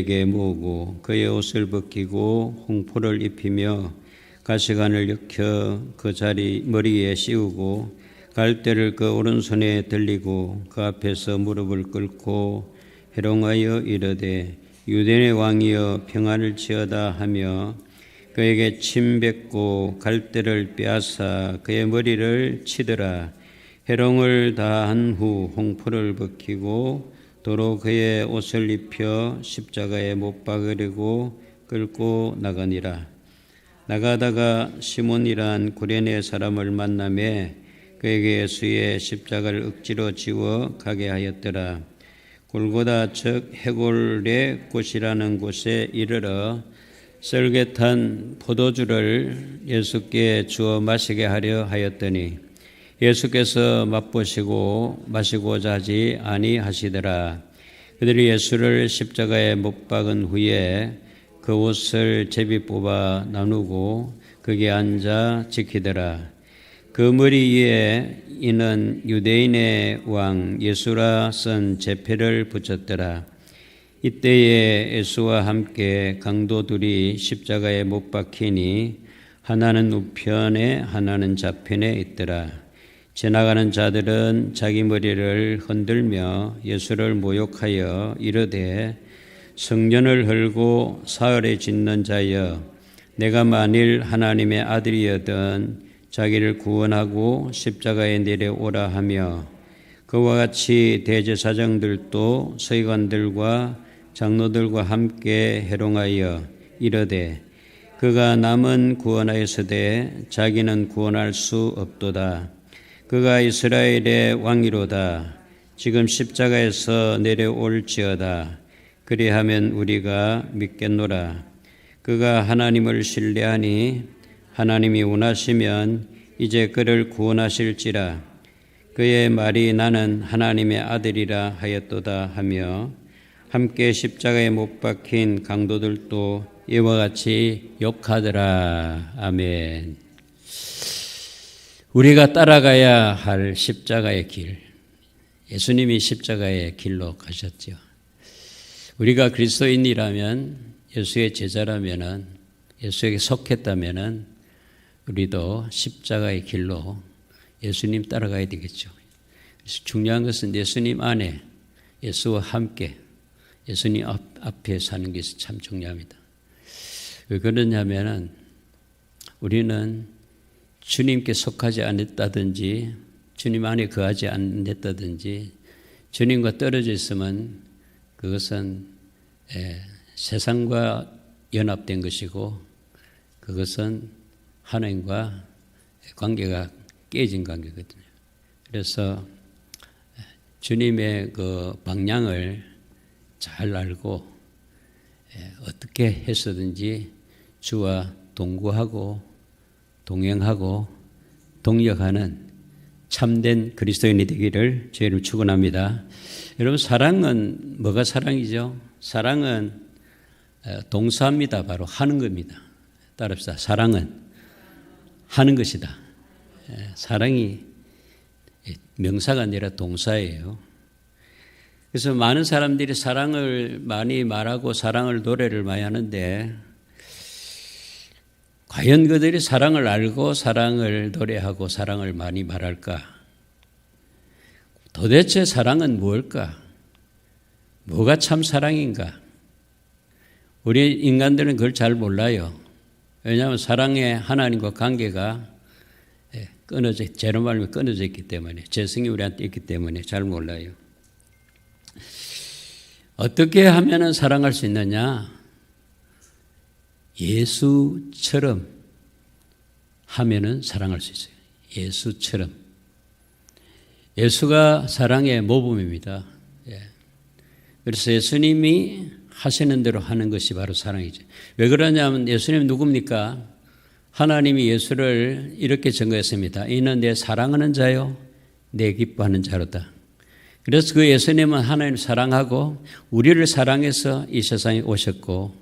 에게 모으고 그의 옷을 벗기고 홍포를 입히며 가시관을 익혀 그 자리 머리에 씌우고 갈대를 그 오른손에 들리고 그 앞에서 무릎을 꿇고 회롱하여 이르되 유대인의 왕이여 평안을 지어다 하며 그에게 침 뱉고 갈대를 빼앗아 그의 머리를 치더라. 회롱을 다 한 후 홍포를 벗기고 도로 그의 옷을 입혀 십자가에 못 박으려고 끌고 나가니라. 나가다가 시몬이란 구레네 사람을 만나매 그에게 예수의 십자가를 억지로 지워 가게 하였더라. 골고다 즉 해골의 곳이라는 곳에 이르러 썰get한 포도주를 예수께 주어 마시게 하려 하였더니 예수께서 맛보시고 마시고자 하지 아니하시더라. 그들이 예수를 십자가에 못 박은 후에 그 옷을 제비 뽑아 나누고 거기에 앉아 지키더라. 그 머리 위에 이는 유대인의 왕 예수라 쓴 제패를 붙였더라. 이때에 예수와 함께 강도들이 십자가에 못 박히니 하나는 우편에 하나는 좌편에 있더라. 지나가는 자들은 자기 머리를 흔들며 예수를 모욕하여 이르되 성전을 헐고 사흘에 짓는 자여 내가 만일 하나님의 아들이여든 자기를 구원하고 십자가에 내려오라 하며 그와 같이 대제사장들도 서기관들과 장로들과 함께 해롱하여 이르되 그가 남은 구원하였으되 자기는 구원할 수 없도다. 그가 이스라엘의 왕이로다. 지금 십자가에서 내려올지어다. 그리하면 우리가 믿겠노라. 그가 하나님을 신뢰하니 하나님이 원하시면 이제 그를 구원하실지라. 그의 말이 나는 하나님의 아들이라 하였도다 하며 함께 십자가에 못 박힌 강도들도 이와 같이 욕하더라. 아멘. 우리가 따라가야 할 십자가의 길, 예수님이 십자가의 길로 가셨죠. 우리가 그리스도인이라면, 예수의 제자라면, 예수에게 속했다면 우리도 십자가의 길로 예수님 따라가야 되겠죠. 그래서 중요한 것은 예수님 안에, 예수와 함께, 예수님 앞에 사는 것이 참 중요합니다. 왜 그러냐면 우리는 주님께 속하지 않았다든지 주님 안에 거하지 않았다든지 주님과 떨어져 있으면 그것은 세상과 연합된 것이고 그것은 하나님과 관계가 깨진 관계거든요. 그래서 주님의 그 방향을 잘 알고 어떻게 해서든지 주와 동거하고 동행하고 동역하는 참된 그리스도인이 되기를 주의를 축원합니다. 여러분, 사랑은 뭐가 사랑이죠? 사랑은 동사입니다. 바로 하는 겁니다. 따라합시다. 사랑은 하는 것이다. 사랑이 명사가 아니라 동사예요. 그래서 많은 사람들이 사랑을 많이 말하고 사랑을 노래를 많이 하는데 과연 그들이 사랑을 알고 사랑을 노래하고 사랑을 많이 말할까? 도대체 사랑은 무엇일까? 뭐가 참 사랑인가? 우리 인간들은 그걸 잘 몰라요. 왜냐하면 사랑의 하나님과 관계가 제로 말하면 끊어져 있기 때문에, 재성이 우리한테 있기 때문에 잘 몰라요. 어떻게 하면 사랑할 수 있느냐? 예수처럼 하면은 사랑할 수 있어요. 예수처럼. 예수가 사랑의 모범입니다. 그래서 예수님이 하시는 대로 하는 것이 바로 사랑이죠. 왜 그러냐면 예수님 누굽니까? 하나님이 예수를 이렇게 증거했습니다. 이는 내 사랑하는 자요, 내 기뻐하는 자로다. 그래서 그 예수님은 하나님을 사랑하고 우리를 사랑해서 이 세상에 오셨고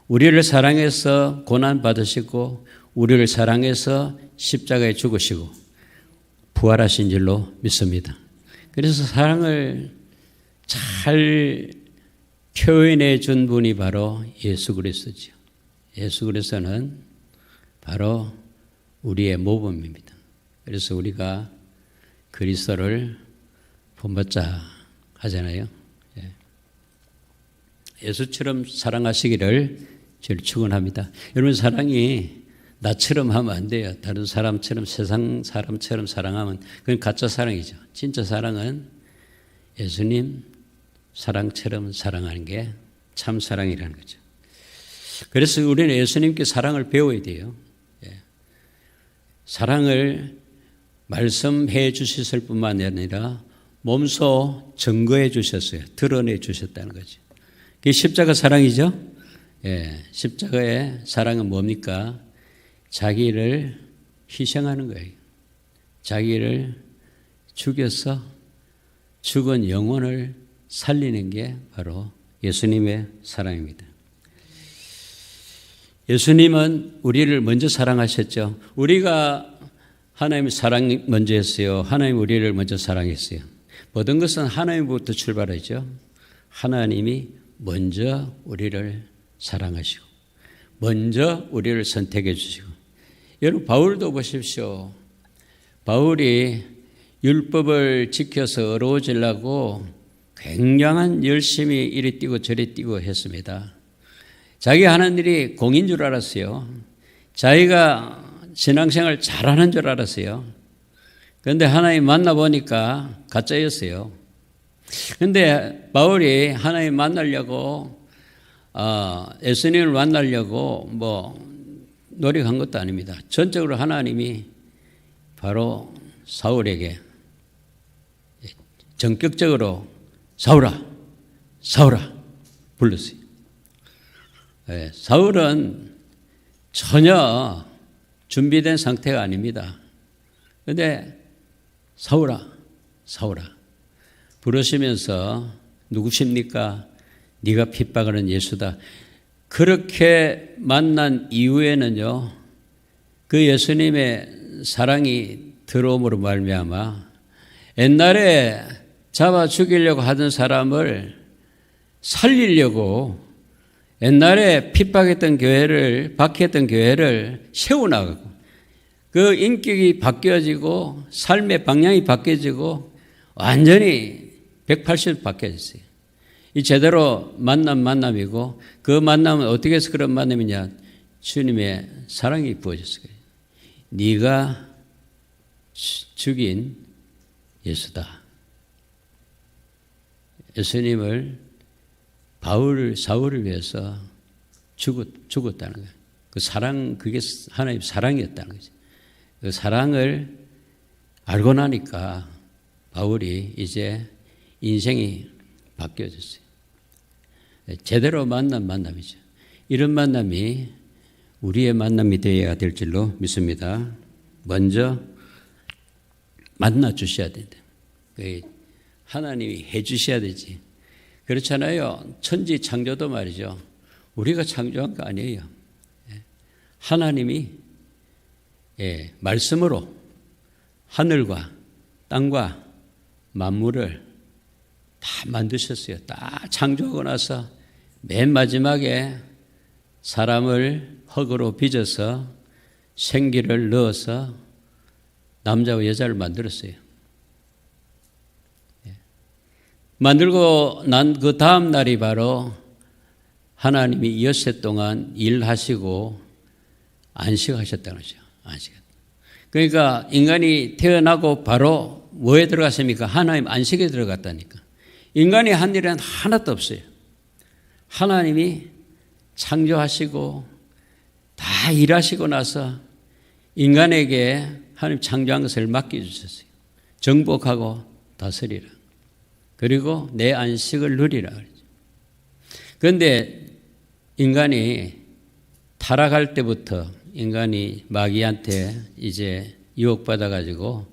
우리를 사랑해서 고난 받으시고 우리를 사랑해서 십자가에 죽으시고 부활하신 줄로 믿습니다. 그래서 사랑을 잘 표현해 준 분이 바로 예수 그리스도죠. 예수 그리스도는 바로 우리의 모범입니다. 그래서 우리가 그리스도를 본받자 하잖아요. 예수처럼 사랑하시기를 저를 축원합니다. 여러분, 사랑이 나처럼 하면 안 돼요. 다른 사람처럼, 세상 사람처럼 사랑하면 그건 가짜 사랑이죠. 진짜 사랑은 예수님 사랑처럼 사랑하는 게 참 사랑이라는 거죠. 그래서 우리는 예수님께 사랑을 배워야 돼요. 사랑을 말씀해 주셨을 뿐만 아니라 몸소 증거해 주셨어요. 드러내 주셨다는 거죠. 그게 십자가 사랑이죠. 십자가의 사랑은 뭡니까? 자기를 희생하는 거예요. 자기를 죽여서 죽은 영혼을 살리는 게 바로 예수님의 사랑입니다. 예수님은 우리를 먼저 사랑하셨죠. 우리가 하나님의 사랑 먼저 했어요. 하나님 우리를 먼저 사랑했어요. 모든 것은 하나님부터 출발하죠. 하나님이 먼저 우리를 사랑하시고 먼저 우리를 선택해 주시고, 여러분 바울도 보십시오. 바울이 율법을 지켜서 어려워지려고 굉장한 열심히 이리 뛰고 저리 뛰고 했습니다. 자기 하는 일이 공인 줄 알았어요. 자기가 신앙생활 잘하는 줄 알았어요. 그런데 하나님 만나보니까 가짜였어요. 그런데 바울이 하나님 만나려고 예수님을 만나려고 노력한 것도 아닙니다. 전적으로 하나님이 바로 사울에게 전격적으로 사울아, 사울아 불렀어요. 사울은 전혀 준비된 상태가 아닙니다. 그런데 사울아, 사울아 부르시면서 누구십니까? 네가 핍박하는 예수다. 그렇게 만난 이후에는요, 그 예수님의 사랑이 들어옴으로 말미암아 옛날에 잡아 죽이려고 하던 사람을 살리려고 옛날에 핍박했던 교회를, 박해했던 교회를 세워나가고 그 인격이 바뀌어지고 삶의 방향이 바뀌어지고 완전히 180도 바뀌어졌어요. 이 제대로 만남이고, 그 만남은 어떻게 해서 그런 만남이냐? 주님의 사랑이 부어졌어요. 네가 죽인 예수다. 예수님을 사울을 위해서 죽었다는 거예요. 그 사랑, 그게 하나님의 사랑이었다는 거죠. 그 사랑을 알고 나니까 바울이 이제 인생이 바뀌어졌어요. 제대로 만난 만남이죠. 이런 만남이 우리의 만남이 되어야 될 줄로 믿습니다. 먼저 만나 주셔야 된다. 하나님이 해 주셔야 되지. 그렇잖아요. 천지 창조도 말이죠. 우리가 창조한 거 아니에요. 하나님이 말씀으로 하늘과 땅과 만물을 다 만드셨어요. 다 창조하고 나서 맨 마지막에 사람을 흙으로 빚어서 생기를 넣어서 남자와 여자를 만들었어요. 만들고 난 그 다음 날이 바로 하나님이 엿새 동안 일하시고 안식하셨다는 거죠. 안식. 그러니까 인간이 태어나고 바로 뭐에 들어갔습니까? 하나님 안식에 들어갔다니까. 인간이 한 일은 하나도 없어요. 하나님이 창조하시고 다 일하시고 나서 인간에게 하나님 창조한 것을 맡겨주셨어요. 정복하고 다스리라. 그리고 내 안식을 누리라. 그런데 인간이 타락할 때부터 인간이 마귀한테 이제 유혹받아가지고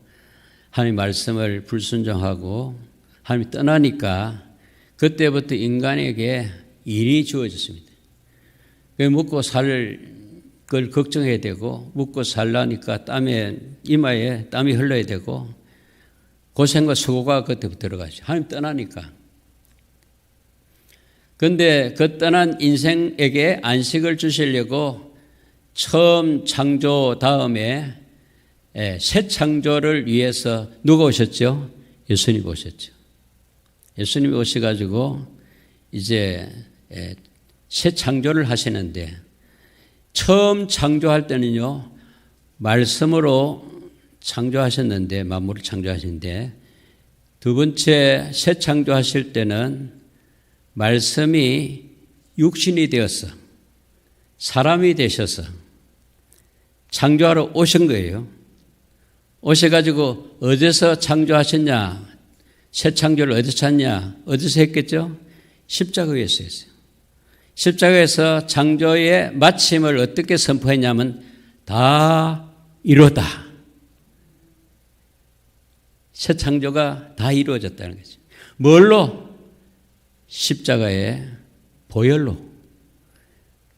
하나님 말씀을 불순종하고 하나님 떠나니까 그때부터 인간에게 일이 주어졌습니다. 먹고 살 걸 걱정해야 되고, 먹고 살라니까 이마에 땀이 흘러야 되고, 고생과 수고가 그때부터 들어가죠. 하나님 떠나니까. 그런데 그 떠난 인생에게 안식을 주시려고 처음 창조 다음에 새 창조를 위해서 누가 오셨죠? 예수님이 오셨죠. 예수님이 오셔가지고 이제 새 창조를 하시는데, 처음 창조할 때는요, 말씀으로 창조하셨는데, 만물을 창조하시는데, 두 번째 새 창조하실 때는 말씀이 육신이 되어서 사람이 되셔서 창조하러 오신 거예요. 오셔가지고 어디서 창조하셨냐? 새 창조를 어디서 찾냐? 어디서 했겠죠? 십자가에서 했어요. 십자가에서 창조의 마침을 어떻게 선포했냐면 다 이루었다. 새 창조가 다 이루어졌다는 거죠. 뭘로? 십자가의 보혈로.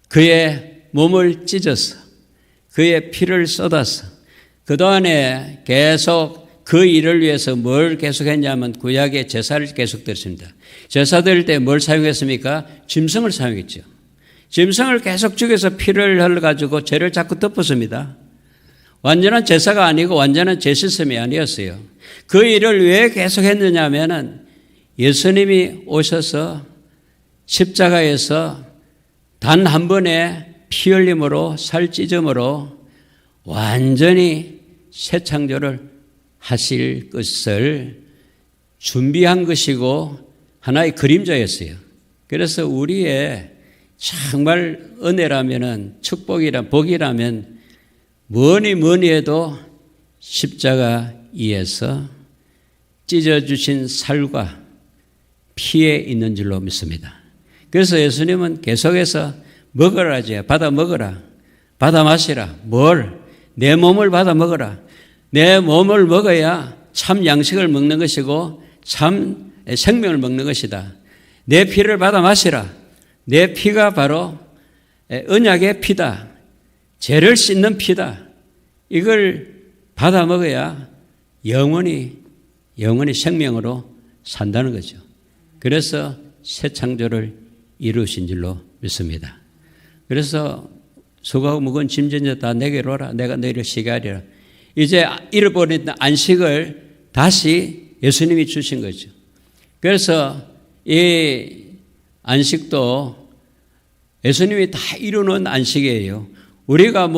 그의 몸을 찢어서 그의 피를 쏟아서 그동안에 계속 그 일을 위해서 뭘 계속했냐면 구약의 제사를 계속 드렸습니다. 제사 드릴 때 뭘 사용했습니까? 짐승을 사용했죠. 짐승을 계속 죽여서 피를 흘려가지고 죄를 자꾸 덮었습니다. 완전한 제사가 아니고 완전한 제시스템이 아니었어요. 그 일을 왜 계속했느냐 하면은 예수님이 오셔서 십자가에서 단 한 번의 피 흘림으로 살 찢음으로 완전히 새 창조를 하실 것을 준비한 것이고 하나의 그림자였어요. 그래서 우리의 정말 은혜라면은, 축복이라 복이라면 뭐니 해도 십자가 위에서 찢어주신 살과 피에 있는 줄로 믿습니다. 그래서 예수님은 계속해서 먹으라지, 받아 먹어라, 받아 마시라. 뭘? 내 몸을 받아 먹어라. 내 몸을 먹어야 참 양식을 먹는 것이고 참 생명을 먹는 것이다. 내 피를 받아 마시라. 내 피가 바로 언약의 피다. 죄를 씻는 피다. 이걸 받아 먹어야 영원히 생명으로 산다는 거죠. 그래서 새 창조를 이루신 줄로 믿습니다. 그래서 수고하고 무거운 짐진 다 내게로 오라. 내가 너희를 쉬게 하리라. 이제 잃어버린 안식을 다시 예수님이 주신 거죠. 그래서 이 안식도 예수님이 다 이루는 안식이에요. 우리가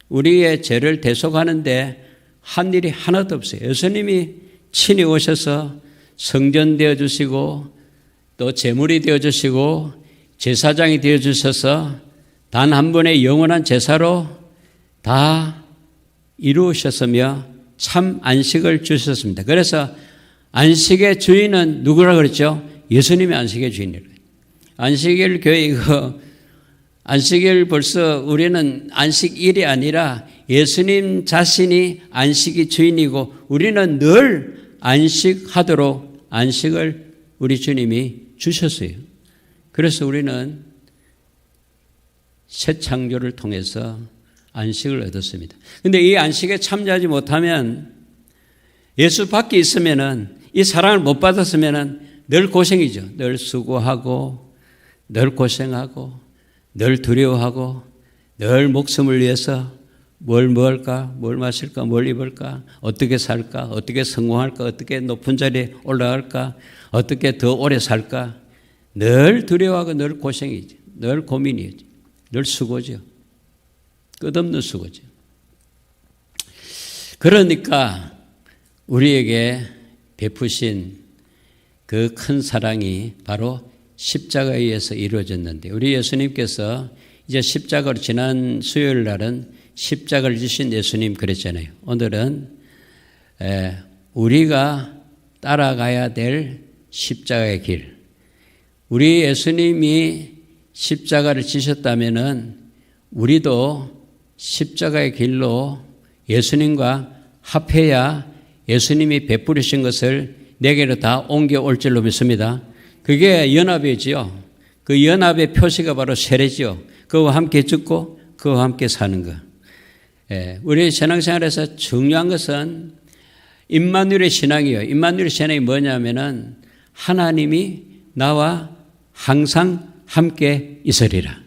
우리의 죄를 대속하는데 한 일이 하나도 없어요. 예수님이 친히 오셔서 성전 되어주시고 또 제물이 되어주시고 제사장이 되어주셔서 단 한 번의 영원한 제사로 다 이루셨으며 참 안식을 주셨습니다. 그래서 안식의 주인은 누구라 그랬죠? 예수님이 안식의 주인이래요. 안식일 교회 안식일 벌써 우리는 안식일이 아니라 예수님 자신이 안식의 주인이고 우리는 늘 안식하도록 안식을 우리 주님이 주셨어요. 그래서 우리는 새 창조를 통해서 안식을 얻었습니다. 그런데 이 안식에 참여하지 못하면 예수 밖에 있으면은 이 사랑을 못 받았으면은 늘 고생이죠. 늘 수고하고 늘 고생하고 늘 두려워하고 늘 목숨을 위해서 뭘 먹을까, 뭘 마실까, 뭘 입을까, 어떻게 살까, 어떻게 성공할까, 어떻게 높은 자리에 올라갈까, 어떻게 더 오래 살까. 늘 두려워하고 늘 고생이죠. 늘 고민이죠. 늘 수고죠. 끝없는 수고죠. 그러니까 우리에게 베푸신 그 큰 사랑이 바로 십자가에 의해서 이루어졌는데 우리 예수님께서 이제 십자가로 지난 수요일 날은 십자가를 지신 예수님 그랬잖아요. 오늘은 우리가 따라가야 될 십자가의 길. 우리 예수님이 십자가를 지셨다면은 우리도 십자가의 길로 예수님과 합해야 예수님이 베푸리신 것을 내게로 다 옮겨올 줄로 믿습니다. 그게 연합이지요. 그 연합의 표시가 바로 세례지요. 그와 함께 죽고 그와 함께 사는 것. 우리 신앙생활에서 중요한 것은 임마누엘의 신앙이에요. 임마누엘의 신앙이 뭐냐면은 하나님이 나와 항상 함께 있으리라.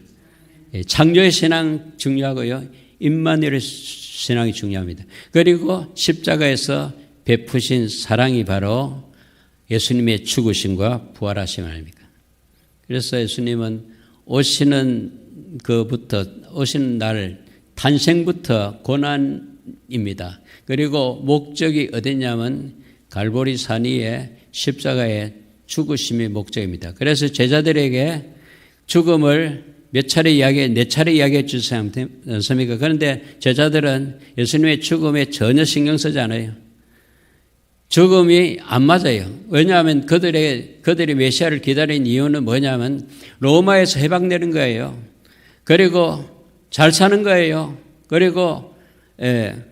창조의 신앙 중요하고요. 임마누엘의 신앙이 중요합니다. 그리고 십자가에서 베푸신 사랑이 바로 예수님의 죽으심과 부활하심 아닙니까? 그래서 예수님은 오시는 날 탄생부터 고난입니다. 그리고 목적이 어디냐면 갈보리 산 위에 십자가의 죽으심이 목적입니다. 그래서 제자들에게 죽음을 네 차례 이야기해 주지 않습니까? 그런데 제자들은 예수님의 죽음에 전혀 신경 쓰지 않아요. 죽음이 안 맞아요. 왜냐하면 그들이 메시아를 기다린 이유는 뭐냐면 로마에서 해방되는 거예요. 그리고 잘 사는 거예요. 그리고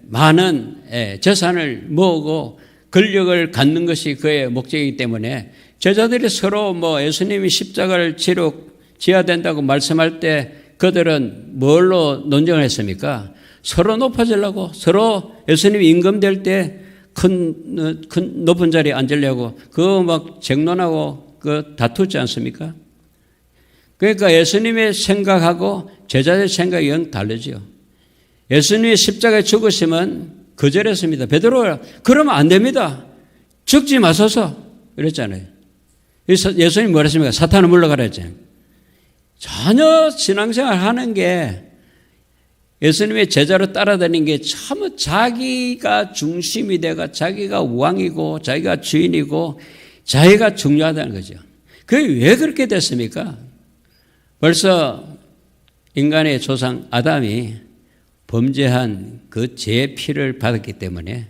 많은 재산을 모으고 권력을 갖는 것이 그의 목적이기 때문에 제자들이 서로 예수님이 십자가를 지어야 된다고 말씀할 때 그들은 뭘로 논쟁을 했습니까? 서로 높아지려고, 서로 예수님이 임금될 때 큰 높은 자리에 앉으려고 쟁론하고 다투지 않습니까? 그러니까 예수님의 생각하고 제자들의 생각이 영 다르죠. 예수님의 십자가에 죽으심은 거절했습니다. 베드로가 그러면 안 됩니다. 죽지 마소서 그랬잖아요. 예수님이 뭐라 했습니까? 사탄은 물러가라 했잖아요. 전혀 신앙생활 하는 게 예수님의 제자로 따라다니는 게 참 자기가 중심이 되고 자기가 왕이고 자기가 주인이고 자기가 중요하다는 거죠. 그게 왜 그렇게 됐습니까? 벌써 인간의 조상 아담이 범죄한 그 죄의 피를 받았기 때문에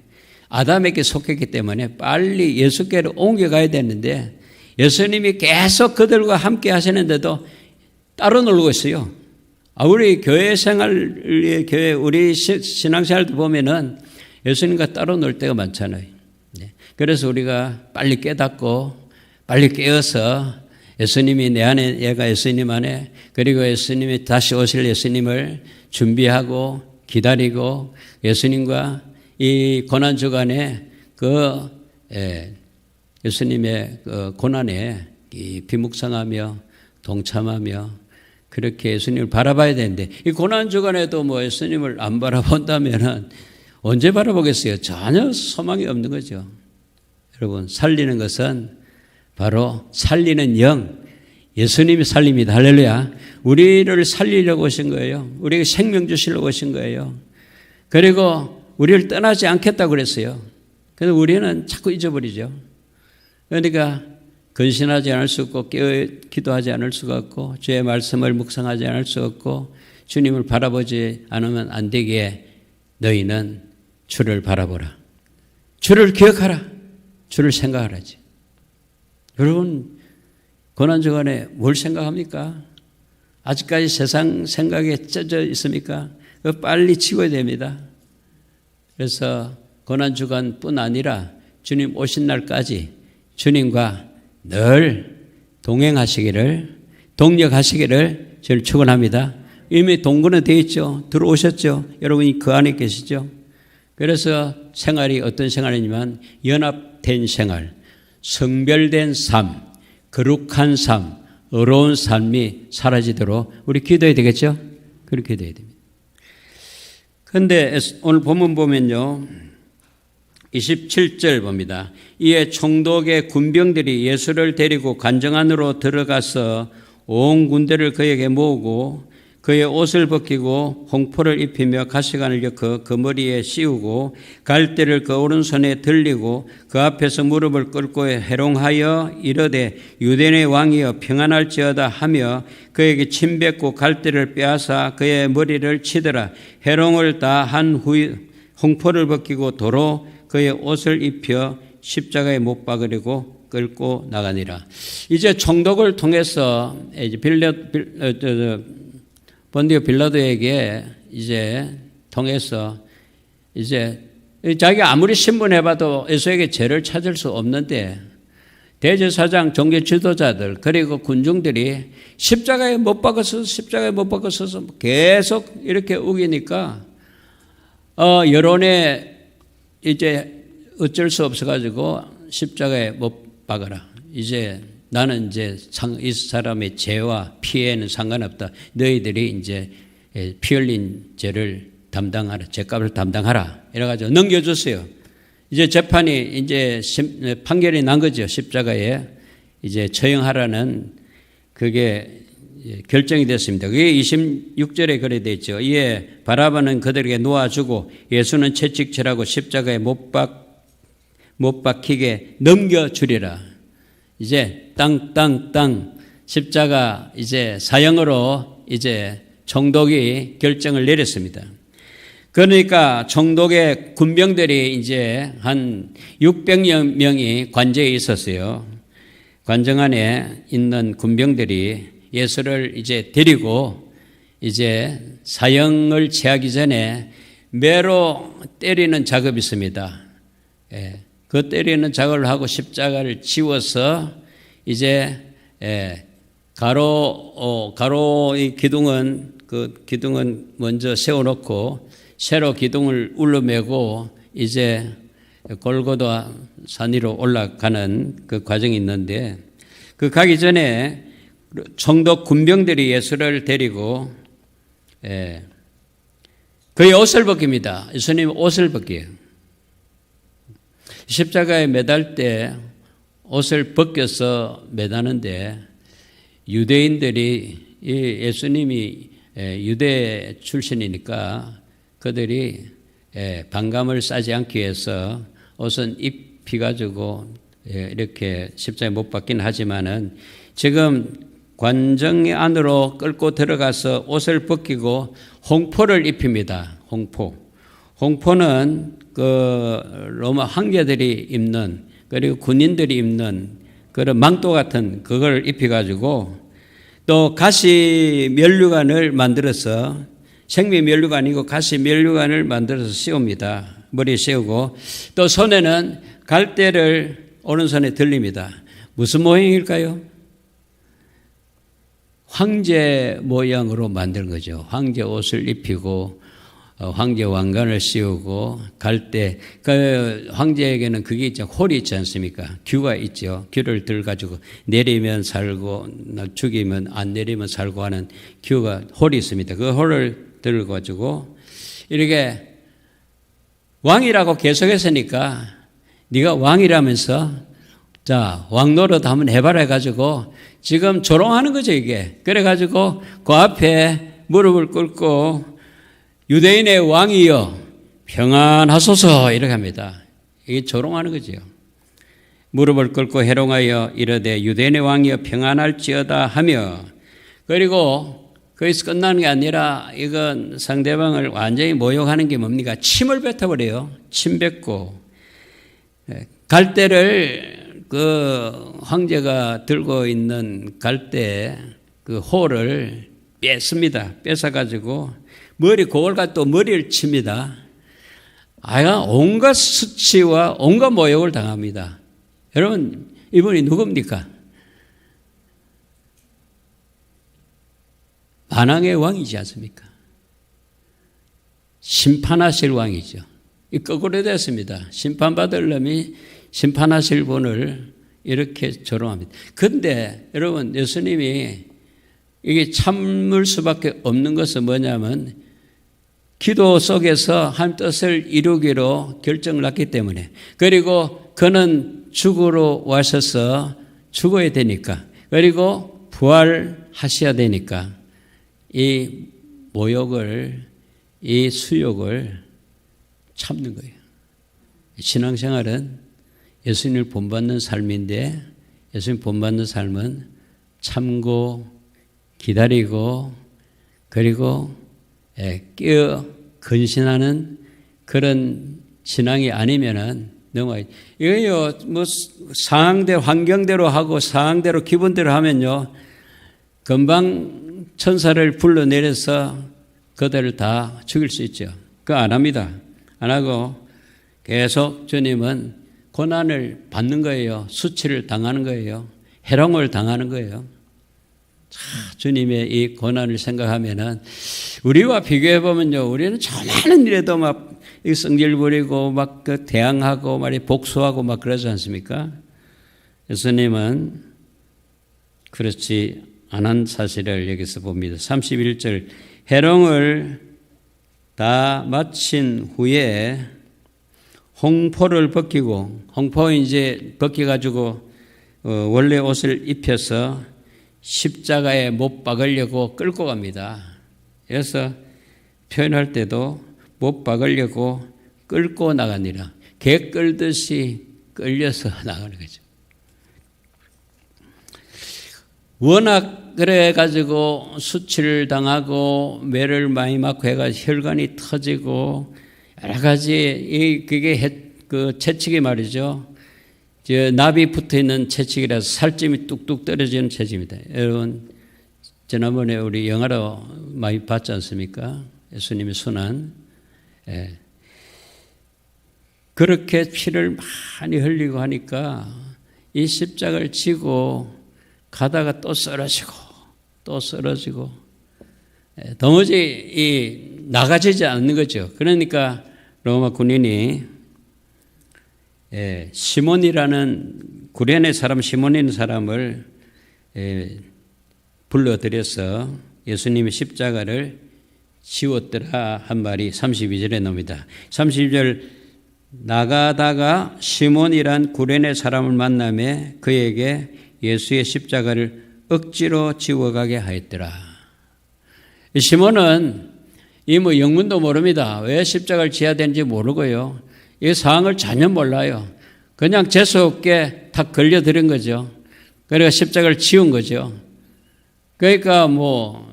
아담에게 속했기 때문에 빨리 예수께로 옮겨가야 되는데 예수님이 계속 그들과 함께 하시는데도 따로 놀고 있어요. 우리 교회 우리 신앙생활도 보면은 예수님과 따로 놀 때가 많잖아요. 그래서 우리가 빨리 깨닫고 빨리 깨어서 예수님이 내 안에, 얘가 예수님 안에, 그리고 예수님이 다시 오실 예수님을 준비하고 기다리고 예수님과 이 고난주간에 예수님의 고난에 비묵상하며 동참하며 그렇게 예수님을 바라봐야 되는데 이 고난주간에도 예수님을 안 바라본다면 언제 바라보겠어요? 전혀 소망이 없는 거죠. 여러분, 살리는 것은 바로 살리는 영, 예수님이 살립니다. 할렐루야. 우리를 살리려고 오신 거예요. 우리에게 생명 주시려고 오신 거예요. 그리고 우리를 떠나지 않겠다고 그랬어요. 그래서 우리는 자꾸 잊어버리죠. 그러니까 근신하지 않을 수 없고 기도하지 않을 수가 없고 주의 말씀을 묵상하지 않을 수 없고 주님을 바라보지 않으면 안 되기에 너희는 주를 바라보라. 주를 기억하라. 주를 생각하라지. 여러분, 고난주간에 뭘 생각합니까? 아직까지 세상 생각에 쪄져 있습니까? 빨리 치워야 됩니다. 그래서 고난주간뿐 아니라 주님 오신 날까지 주님과 늘 동행하시기를, 동력하시기를 저를 축원합니다. 이미 동거는 되어 있죠. 들어오셨죠. 여러분이 그 안에 계시죠. 그래서 생활이 어떤 생활이냐면 연합된 생활, 성별된 삶, 거룩한 삶, 의로운 삶이 사라지도록 우리 기도해야 되겠죠? 그렇게 기도해야 됩니다. 그런데 오늘 본문 보면요, 27절 봅니다. 이에 총독의 군병들이 예수를 데리고 관정 안으로 들어가서 온 군대를 그에게 모으고 그의 옷을 벗기고 홍포를 입히며 가시관을 엮어 그 머리에 씌우고 갈대를 그 오른손에 들리고 그 앞에서 무릎을 꿇고 해롱하여 이르되 유대인의 왕이여 평안할지어다 하며 그에게 침 뱉고 갈대를 빼앗아 그의 머리를 치더라. 해롱을 다 한 후에 홍포를 벗기고 도로 그의 옷을 입혀 십자가에 못 박으려고 끌고 나가니라. 이제 총독을 통해서 본디오 빌라도에게 이제 통해서 이제 자기가 아무리 신문해봐도 예수에게 죄를 찾을 수 없는데 대제사장 종교 지도자들 그리고 군중들이 십자가에 못 박아서 계속 이렇게 우기니까 여론에 이제 어쩔 수 없어가지고 십자가에 못 박아라. 이제 나는 이제 이 사람의 죄와 피해는 상관없다. 너희들이 이제 피 흘린 죄를 담당하라. 죄값을 담당하라. 이래가지고 넘겨줬어요. 이제 재판이 이제 판결이 난 거죠. 십자가에 이제 처형하라는 그게 결정이 됐습니다. 그게 26절에 그래 되어 있죠. 이에 바라바는 그들에게 놓아주고 예수는 채찍질하고 십자가에 못 박히게 넘겨주리라. 이제 땅 십자가 이제 사형으로 이제 총독이 결정을 내렸습니다. 그러니까 총독의 군병들이 이제 한 600여 명이 관저에 있었어요. 관정 안에 있는 군병들이 예수를 이제 데리고 이제 사형을 취하기 전에 매로 때리는 작업이 있습니다. 그 때리는 작업을 하고 십자가를 지워서 이제 가로의 기둥은 그 기둥은 먼저 세워놓고 세로 기둥을 울러매고 이제 골고다 산 위로 올라가는 그 과정이 있는데 그 가기 전에 총독 군병들이 예수를 데리고 그의 옷을 벗깁니다. 예수님 옷을 벗겨요. 십자가에 매달 때 옷을 벗겨서 매다는데 유대인들이 예수님이 유대 출신이니까 그들이 반감을 싸지 않기 위해서 옷은 입히가지고 이렇게 십자가에 못 박긴 하지만은 지금 관정 안으로 끌고 들어가서 옷을 벗기고 홍포를 입힙니다. 홍포는 그 로마 황제들이 입는 그리고 군인들이 입는 그런 망토 같은 그걸 입혀가지고 또 가시 면류관을 만들어서 생미 면류가 아니고 가시 면류관을 만들어서 씌웁니다. 머리에 씌우고 또 손에는 갈대를 오른손에 들립니다. 무슨 모양일까요? 황제 모양으로 만든 거죠. 황제 옷을 입히고 황제 왕관을 씌우고 갈대. 그 황제에게는 그게 있죠. 홀이 있지 않습니까? 규가 있죠. 규를 들가지고 내리면 살고 죽이면 안 내리면 살고 하는 규가 홀이 있습니다. 그 홀을 들가지고 이렇게 왕이라고 계속했으니까 네가 왕이라면서 자 왕 노릇 한번 해봐라 해가지고 지금 조롱하는 거죠 이게. 그래가지고 그 앞에 무릎을 꿇고 유대인의 왕이여 평안하소서 이렇게 합니다. 이게 조롱하는 거죠. 무릎을 꿇고 해롱하여 이르되 유대인의 왕이여 평안할지어다 하며 그리고 거기서 끝나는 게 아니라 이건 상대방을 완전히 모욕하는 게 뭡니까? 침을 뱉어버려요. 침 뱉고 갈대를 그 황제가 들고 있는 갈대 그 호를 뺐습니다. 뺏어가지고 머리 그걸 또 머리를 칩니다. 아이가 온갖 수치와 온갖 모욕을 당합니다. 여러분 이분이 누굽니까? 만왕의 왕이지 않습니까? 심판하실 왕이죠. 이 거꾸로 됐습니다. 심판받을 놈이 심판하실 분을 이렇게 조롱합니다. 그런데 여러분 예수님이 이게 참을 수밖에 없는 것은 뭐냐면 기도 속에서 한 뜻을 이루기로 결정을 났기 때문에 그리고 그는 죽으러 와셔서 죽어야 되니까 그리고 부활하셔야 되니까 이 모욕을 이 수욕을 참는 거예요. 신앙생활은 예수님을 본받는 삶인데 예수님 본받는 삶은 참고 기다리고 그리고 끼어 근신하는 그런 신앙이 아니면은 너무 이거요 뭐 상황대로 환경대로 하고 상황대로 기분대로 하면요 금방 천사를 불러내려서 그들을 다 죽일 수 있죠. 그거 안 합니다. 안 하고 계속 주님은 고난을 받는 거예요. 수치를 당하는 거예요. 해롱을 당하는 거예요. 주님의 이 고난을 생각하면은 우리와 비교해 보면요, 우리는 저 많은 일에도 막 성질 부리고 막 대항하고 말이 복수하고 막 그러지 않습니까? 예수님은 그렇지 않은 사실을 여기서 봅니다. 31절 해롱을 다 마친 후에 홍포를 벗기고, 홍포 이제 벗겨가지고 원래 옷을 입혀서 십자가에 못 박으려고 끌고 갑니다. 그래서 표현할 때도 못 박으려고 끌고 나가니라. 개 끌듯이 끌려서 나가는 거죠. 워낙 그래가지고 수치를 당하고 매를 많이 맞고 해가지고 혈관이 터지고 여러 가지 그게 그 채찍이 말이죠. 납이 붙어 있는 채찍이라서 살점이 뚝뚝 떨어지는 채찍입니다. 여러분 지난번에 우리 영화로 많이 봤지 않습니까? 예수님의 순환. 예. 그렇게 피를 많이 흘리고 하니까 이 십자가를 지고 가다가 또 쓰러지고 또 쓰러지고 도무지 나가지지 않는 거죠. 그러니까 로마 군인이 시몬이라는 구레네 사람 시몬이라는 사람을 불러들여서 예수님의 십자가를 지웠더라 한 말이 32절에 나옵니다. 32절 나가다가 시몬이란 구레네 사람을 만나며 그에게 예수의 십자가를 억지로 지워가게 하였더라. 시몬은 이 영문도 모릅니다. 왜 십자가를 지어야 되는지 모르고요. 이 상황을 전혀 몰라요. 그냥 재수없게 다 걸려들은 거죠. 그러니까 십자가를 지운 거죠. 그러니까 아무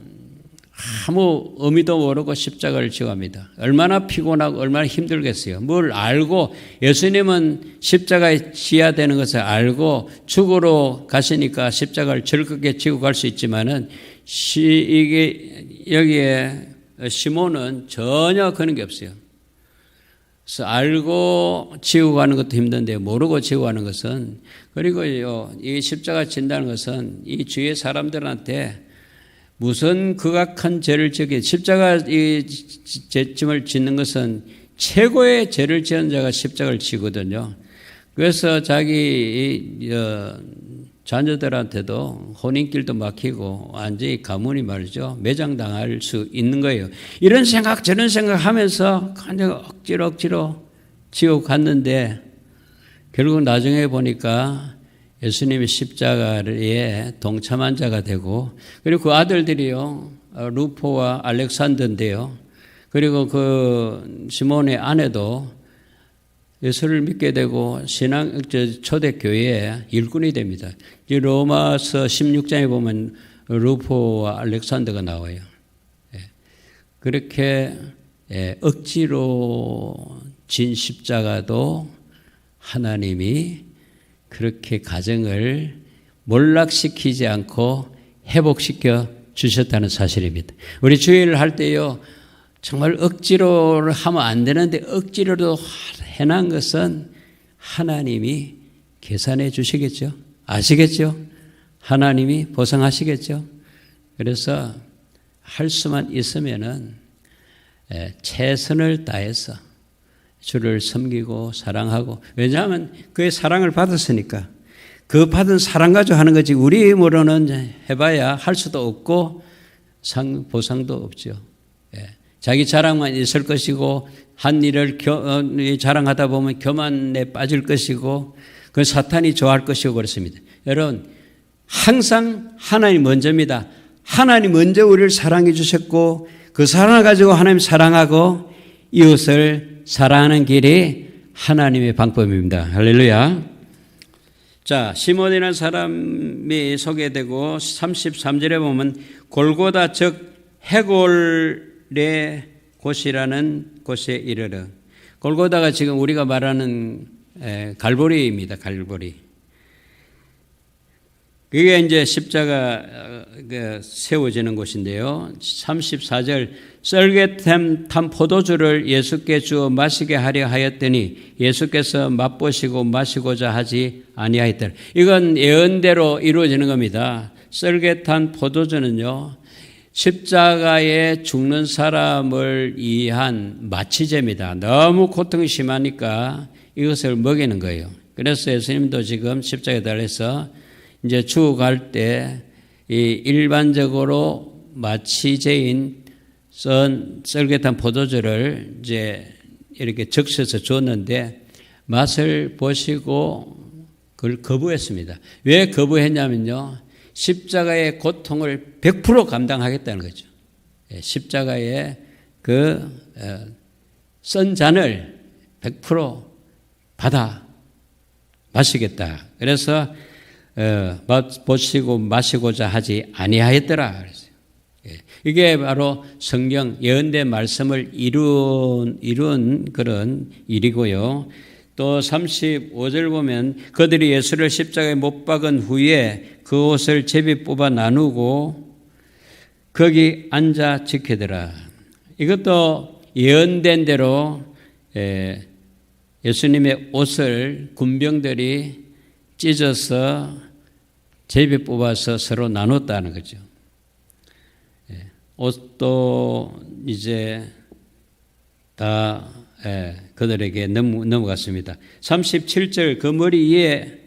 의미도 모르고 십자가를 지어갑니다. 얼마나 피곤하고 얼마나 힘들겠어요. 뭘 알고 예수님은 십자가에 지어야 되는 것을 알고 죽으러 가시니까 십자가를 즐겁게 지고 갈 수 있지만은 여기에 시몬은 전혀 그런 게 없어요. 그래서 알고 지고 가는 것도 힘든데 모르고 지고 가는 것은 그리고요 이 십자가 진다는 것은 이 주위의 사람들한테 무슨 극악한 죄를 지게 십자가 이 죄짐을 짓는 것은 최고의 죄를 지은 자가 십자가를 지거든요. 그래서 자기 자녀들한테도 혼인길도 막히고 완전히 가문이 말이죠 매장당할 수 있는 거예요. 이런 생각 저런 생각하면서 그냥 억지로 지고 갔는데 결국 나중에 보니까 예수님이 십자가에 동참한 자가 되고 그리고 그 아들들이요 루포와 알렉산더인데요. 그리고 그 시몬의 아내도 예수를 믿게 되고 초대교회의 일꾼이 됩니다. 이 로마서 16장에 보면 루포와 알렉산더가 나와요. 그렇게 억지로 진 십자가도 하나님이 그렇게 가정을 몰락시키지 않고 회복시켜 주셨다는 사실입니다. 우리 주일을 할 때요 정말 억지로 하면 안 되는데 억지로도 해난 것은 하나님이 계산해 주시겠죠. 아시겠죠? 하나님이 보상하시겠죠. 그래서 할 수만 있으면은 최선을 다해서 주를 섬기고 사랑하고 왜냐하면 그의 사랑을 받았으니까 그 받은 사랑 가지고 하는 거지 우리 힘으로는 해봐야 할 수도 없고 보상도 없죠. 자기 자랑만 있을 것이고 한 일을 자랑하다 보면 교만에 빠질 것이고 그 사탄이 좋아할 것이고 그렇습니다. 여러분 항상 하나님 먼저입니다. 하나님 먼저 우리를 사랑해 주셨고 그 사랑을 가지고 하나님 사랑하고 이웃을 사랑하는 길이 하나님의 방법입니다. 할렐루야. 자, 시몬이라는 사람이 소개되고 33절에 보면 골고다 즉 해골의 곳이라는 곳에 이르러. 골고다가 지금 우리가 말하는 갈보리입니다. 갈보리. 그게 이제 십자가 세워지는 곳인데요. 34절 썰개탄 포도주를 예수께 주어 마시게 하려 하였더니 예수께서 맛보시고 마시고자 하지 아니하였더라. 이건 예언대로 이루어지는 겁니다. 썰개탄 포도주는요. 십자가에 죽는 사람을 위한 마취제입니다. 너무 고통이 심하니까 이것을 먹이는 거예요. 그래서 예수님도 지금 십자가에 달려서 이제 죽어갈 때 이 일반적으로 마취제인 썬 썰get한 포도주를 이제 이렇게 적셔서 줬는데 맛을 보시고 그걸 거부했습니다. 왜 거부했냐면요. 십자가의 고통을 100% 감당하겠다는 거죠. 십자가의 썬 잔을 100% 받아 마시겠다. 그래서 보시고 마시고자 하지 아니하였더라. 그랬어요. 이게 바로 성경 예언된 말씀을 이룬 그런 일이고요. 또 35절 보면 그들이 예수를 십자가에 못 박은 후에 그 옷을 제비 뽑아 나누고 거기 앉아 지키더라. 이것도 예언된 대로 예수님의 옷을 군병들이 찢어서 제비 뽑아서 서로 나눴다는 거죠. 옷도 이제 다 그들에게 넘어갔습니다. 37절 그 머리 위에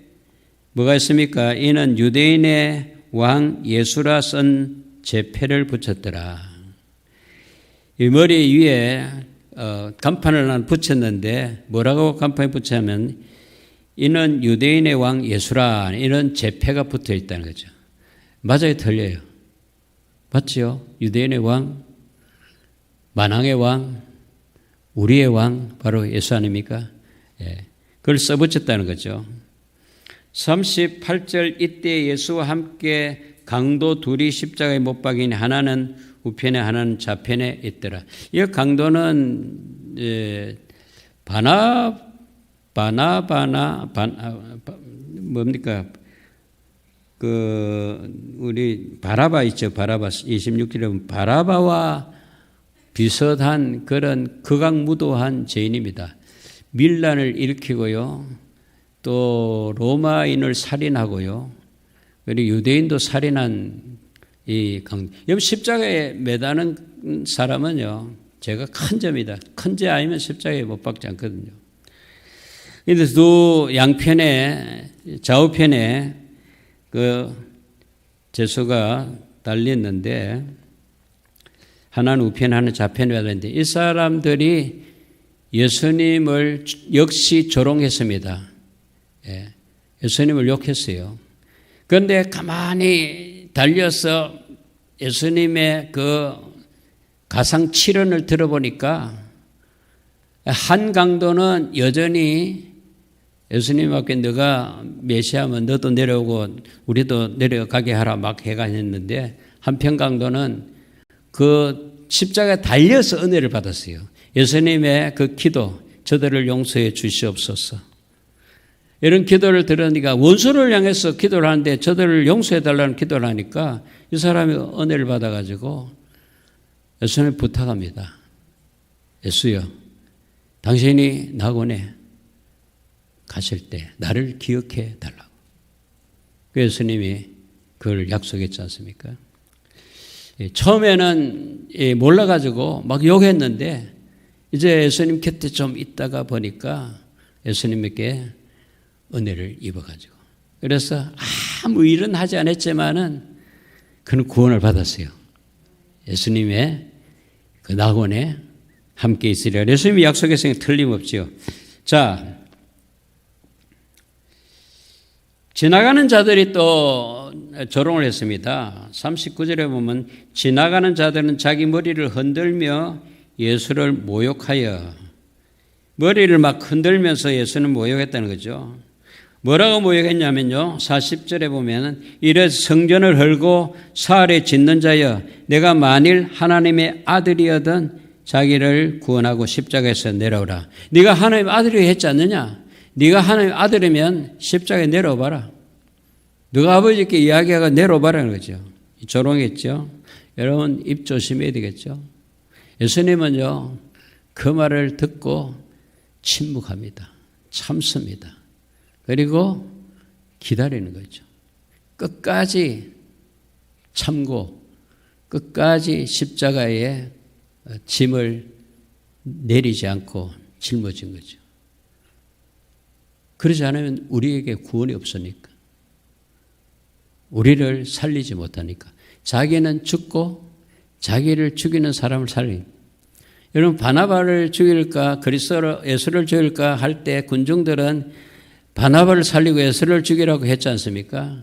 뭐가 있습니까? 이는 유대인의 왕 예수라 쓴 제패를 붙였더라. 이 머리 위에 간판을 하나 붙였는데 뭐라고 간판에 붙이냐면 이는 유대인의 왕 예수라 이런 제패가 붙어 있다는 거죠. 맞아요, 틀려요? 맞죠? 유대인의 왕, 만왕의 왕, 우리의 왕 바로 예수 아닙니까? 그걸 써붙였다는 거죠. 38절 이때 예수와 함께 강도 둘이 십자가에 못 박이니 하나는 우편에 하나는 좌편에 있더라. 이 강도는 뭡니까? 우리 바라바 있죠. 바라바 26절에 보면 바라바와 비슷한 그런 극악무도한 죄인입니다. 밀란을 일으키고요. 또 로마인을 살인하고요. 그리고 유대인도 살인한 이 강도. 여러분 십자가에 매다는 사람은요. 죄가 큰 죄입니다. 큰 죄 아니면 십자가에 못 박지 않거든요. 그런데 두 양편에 좌우편에 제수가 달렸는데 하나는 우편 하나는 좌편에 달렸는데 이 사람들이 예수님을 역시 조롱했습니다. 예수님을 욕했어요. 그런데 가만히 달려서 예수님의 그 가상 7언을 들어보니까 한 강도는 여전히 예수님 앞에 너가 메시아면 너도 내려오고 우리도 내려가게 하라 막 해가 했는데 한편 강도는 그 십자가에 달려서 은혜를 받았어요. 예수님의 그 기도 저들을 용서해 주시옵소서. 이런 기도를 들으니까 원수를 향해서 기도를 하는데 저들을 용서해 달라는 기도를 하니까 이 사람이 은혜를 받아가지고 예수님 부탁합니다. 예수여 당신이 낙원에 가실 때 나를 기억해 달라고. 그 예수님이 그걸 약속했지 않습니까? 처음에는 몰라가지고 막 욕했는데 이제 예수님 곁에 좀 있다가 보니까 예수님에게 은혜를 입어가지고 그래서 아무 일은 하지 않았지만은 그는 구원을 받았어요. 예수님의 그 낙원에 함께 있으리라. 예수님이 약속했으니 틀림없지요. 자, 지나가는 자들이 또 조롱을 했습니다. 39절에 보면 지나가는 자들은 자기 머리를 흔들며 예수를 모욕하여 머리를 막 흔들면서 예수는 모욕했다는 거죠. 뭐라고 모욕했냐면요. 40절에 보면 이래 성전을 헐고 사흘에 짓는 자여 내가 만일 하나님의 아들이어든 자기를 구원하고 십자가에서 내려오라. 네가 하나님의 아들이 했지 않느냐? 네가 하나님의 아들이면 십자가에 내려와봐라. 너가 아버지께 이야기하고 내려와봐라는 거죠. 조롱했죠. 여러분 입 조심해야 되겠죠. 예수님은요. 그 말을 듣고 침묵합니다. 참습니다. 그리고 기다리는 거죠. 끝까지 참고 끝까지 십자가에 짐을 내리지 않고 짊어진 거죠. 그러지 않으면 우리에게 구원이 없으니까. 우리를 살리지 못하니까. 자기는 죽고 자기를 죽이는 사람을 살리. 여러분 바나바를 죽일까 그리스도 예수를 죽일까 할 때 군중들은 바나바를 살리고 예수를 죽이라고 했지 않습니까?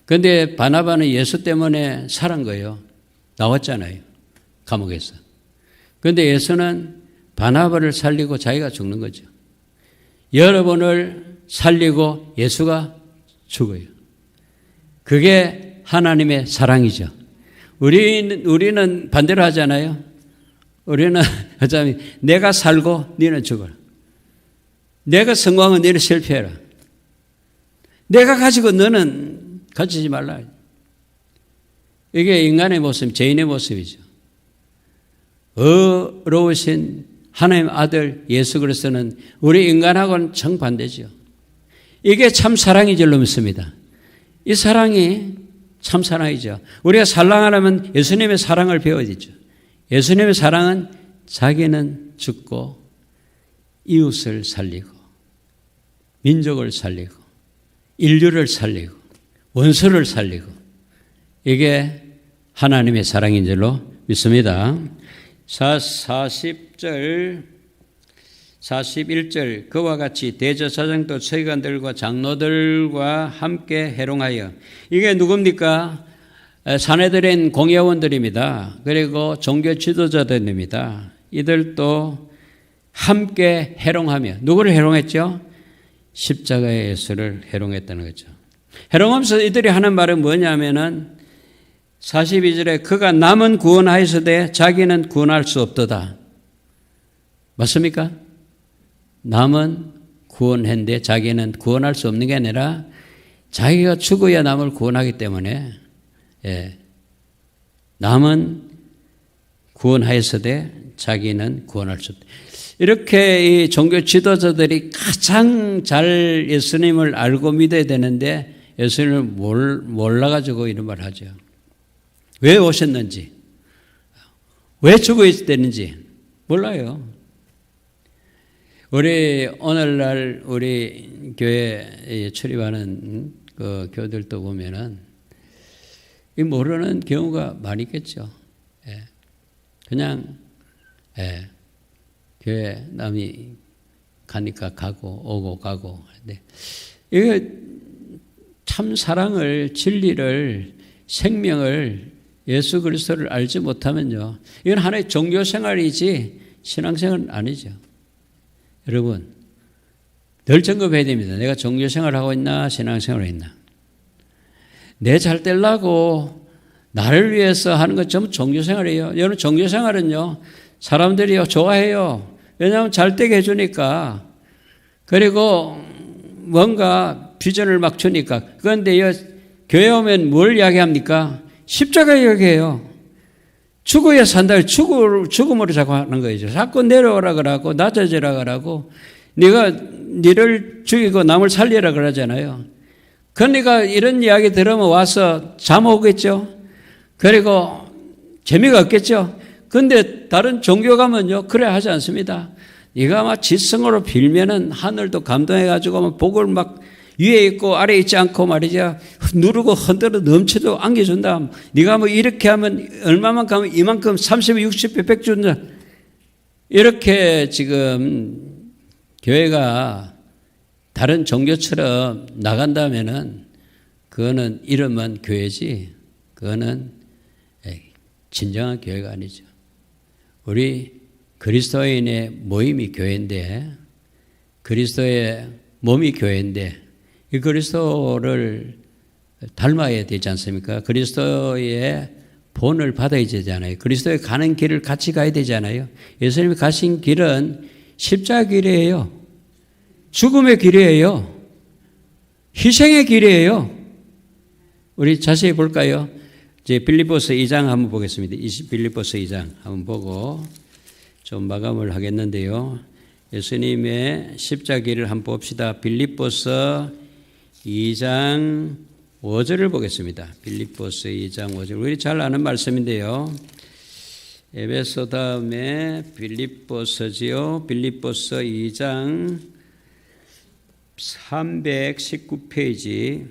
그런데 바나바는 예수 때문에 살은 거예요. 나왔잖아요. 감옥에서. 그런데 예수는 바나바를 살리고 자기가 죽는 거죠. 여러분을 살리고 예수가 죽어요. 그게 하나님의 사랑이죠. 우리는 반대로 하잖아요. 우리는 어차피 내가 살고 너는 죽어라. 내가 성공하면 너는 실패해라. 내가 가지고 너는 가지지 말라. 이게 인간의 모습, 죄인의 모습이죠. 어려우신 하나님 아들 예수 그리스도는 우리 인간하고는 정반대죠. 이게 참 사랑인 줄로 믿습니다. 이 사랑이 참 사랑이죠. 우리가 사랑하려면 예수님의 사랑을 배워야 되죠. 예수님의 사랑은 자기는 죽고 이웃을 살리고 민족을 살리고 인류를 살리고 원수를 살리고 이게 하나님의 사랑인 줄로 믿습니다. 40절 41절 그와 같이 대제사장도 서기관들과 장로들과 함께 해롱하여 이게 누굽니까? 산헤드린 공회원들입니다. 그리고 종교 지도자들입니다. 이들도 함께 해롱하며 누구를 해롱했죠? 십자가의 예수를 해롱했다는 거죠. 해롱하면서 이들이 하는 말은 뭐냐면은 42절에 그가 남은 구원하였으되 자기는 구원할 수 없도다. 맞습니까? 남은 구원했는데 자기는 구원할 수 없는 게 아니라 자기가 죽어야 남을 구원하기 때문에 남은 구원하였으되 자기는 구원할 수 없다. 이렇게 이 종교 지도자들이 가장 잘 예수님을 알고 믿어야 되는데 예수님을 몰라가지고 이런 말을 하죠. 왜 오셨는지, 왜 죽어야 되는지 몰라요. 우리 오늘날 우리 교회에 출입하는 그 교들도 보면은 이 모르는 경우가 많이 있겠죠. 그냥 교회 남이 가니까 가고 오고 가고. 이게 참 사랑을 진리를 생명을 예수 그리스도를 알지 못하면요. 이건 하나의 종교 생활이지 신앙생활은 아니죠. 여러분 늘 점검해야 됩니다. 내가 종교 생활을 하고 있나 신앙생활을 했나. 내 잘 되려고 나를 위해서 하는 것 전부 종교 생활이에요. 여러분 종교 생활은요. 사람들이 좋아해요. 왜냐하면 잘 되게 해주니까. 그리고 뭔가 비전을 막 주니까. 그런데 교회 오면 뭘 이야기합니까? 십자가 이야기해요. 죽어야 산다. 죽음으로 자꾸 하는 거죠. 자꾸 내려오라 그러고 낮아지라 그러고 네가 니를 죽이고 남을 살리라 그러잖아요. 그러니까 이런 이야기 들으면 와서 잠 오겠죠. 그리고 재미가 없겠죠. 그런데 다른 종교 가면요. 그래 하지 않습니다. 네가 막 지성으로 빌면은 하늘도 감동해가지고 복을 막 위에 있고 아래에 있지 않고 말이죠. 누르고 흔들어 넘치도 안겨준다. 네가 뭐 이렇게 하면 얼마만 가면 이만큼 30, 60, 100 준다. 이렇게 지금 교회가 다른 종교처럼 나간다면은 그거는 이름은 교회지 그거는 진정한 교회가 아니죠. 우리 그리스도인의 모임이 교회인데 그리스도의 몸이 교회인데 이 그리스도를 닮아야 되지 않습니까? 그리스도의 본을 받아야 되잖아요. 그리스도의 가는 길을 같이 가야 되잖아요. 예수님이 가신 길은 십자가 길이에요. 죽음의 길이에요. 희생의 길이에요. 우리 자세히 볼까요? 이제 빌립보서 2장 한번 보겠습니다. 빌립보서 2장 한번 보고 좀 마감을 하겠는데요. 예수님의 십자가 길을 한번 봅시다. 빌립보서 2장 5절을 보겠습니다. 빌립보서 2장 5절. 우리 잘 아는 말씀인데요. 에베소 다음에 빌립보서지요. 빌립보서 2장 319페이지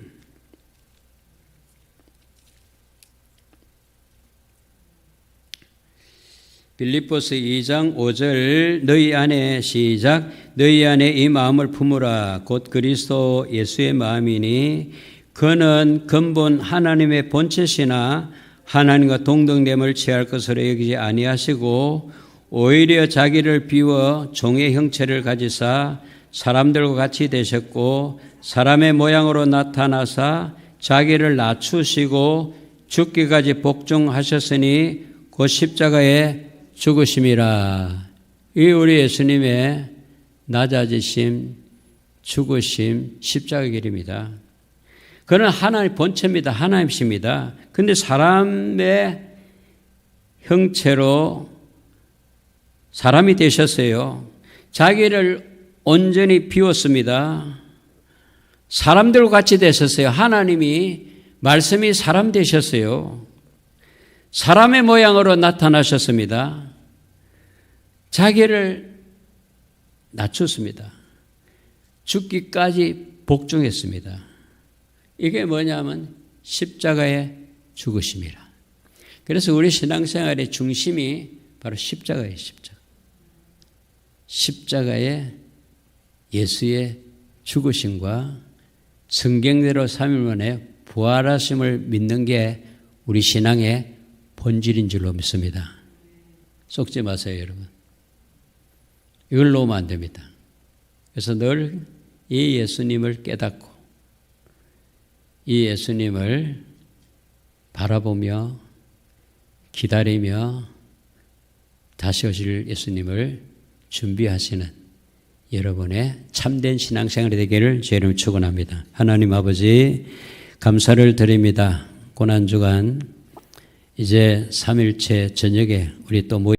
빌립보서 2장 5절 너희 안에 시작 너희 안에 이 마음을 품으라 곧 그리스도 예수의 마음이니 그는 근본 하나님의 본체시나 하나님과 동등됨을 취할 것으로 여기지 아니하시고 오히려 자기를 비워 종의 형체를 가지사 사람들과 같이 되셨고 사람의 모양으로 나타나사 자기를 낮추시고 죽기까지 복종하셨으니 곧 십자가에 죽으심이라. 이 우리 예수님의 낮아지심, 죽으심, 십자가 길입니다. 그는 하나님 본체입니다. 하나님이십니다. 그런데 사람의 형체로 사람이 되셨어요. 자기를 온전히 비웠습니다. 사람들과 같이 되셨어요. 하나님이 말씀이 사람 되셨어요. 사람의 모양으로 나타나셨습니다. 자기를 낮췄습니다. 죽기까지 복종했습니다. 이게 뭐냐면 십자가의 죽으심이라. 그래서 우리 신앙생활의 중심이 바로 십자가예요. 십자가의 예수의 죽으심과 성경대로 3일 만에 부활하심을 믿는 게 우리 신앙의 본질인 줄로 믿습니다. 속지 마세요, 여러분. 이걸 놓으면 안 됩니다. 그래서 늘 이 예수님을 깨닫고 이 예수님을 바라보며 기다리며 다시 오실 예수님을 준비하시는 여러분의 참된 신앙생활이 되기를 제 이름으로 축원합니다. 하나님 아버지 감사를 드립니다. 고난주간 이제 3일째 저녁에 우리 또